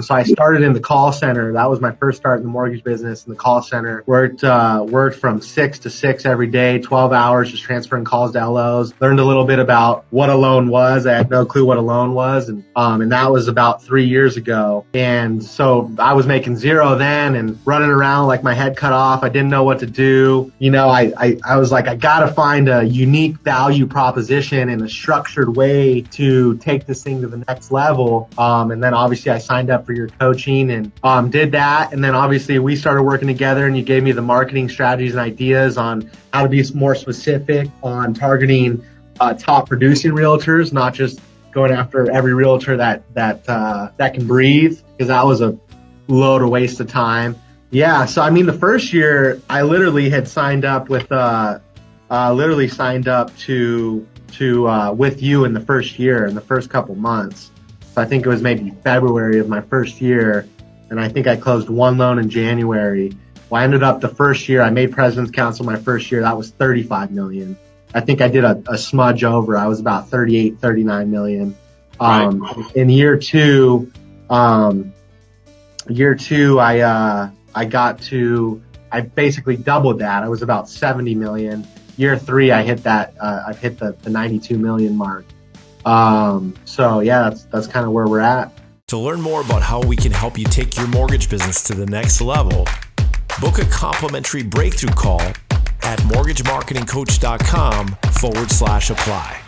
So I started in the call center. That was my first start in the mortgage business in the call center. Worked from 6 to 6 every day, 12 hours, just transferring calls to LOs. Learned a little bit about what a loan was. I had no clue what a loan was. And that was about 3 years ago. And so I was making zero then and running around like my head cut off. I didn't know what to do. I was like, I got to find a unique value proposition and a structured way to take this thing to the next level. And then obviously I signed up for your coaching and did that. And then obviously we started working together and you gave me the marketing strategies and ideas on how to be more specific on targeting top producing realtors, not just going after every realtor that can breathe, because that was a load of waste of time. Yeah. So, I mean, the first year I literally had signed up with, with you in the first year, in the first couple months. So I think it was maybe February of my first year, and I think I closed one loan in January. Well, I ended up the first year, I made President's Council my first year. That was $35 million. I think I did a smudge over. I was about 38, 39 million. In year two, I basically doubled that. I was about 70 million. Year three, I hit the 92 million mark. So yeah, that's kind of where we're at. To learn more about how we can help you take your mortgage business to the next level, book a complimentary breakthrough call at mortgagemarketingcoach.com/apply.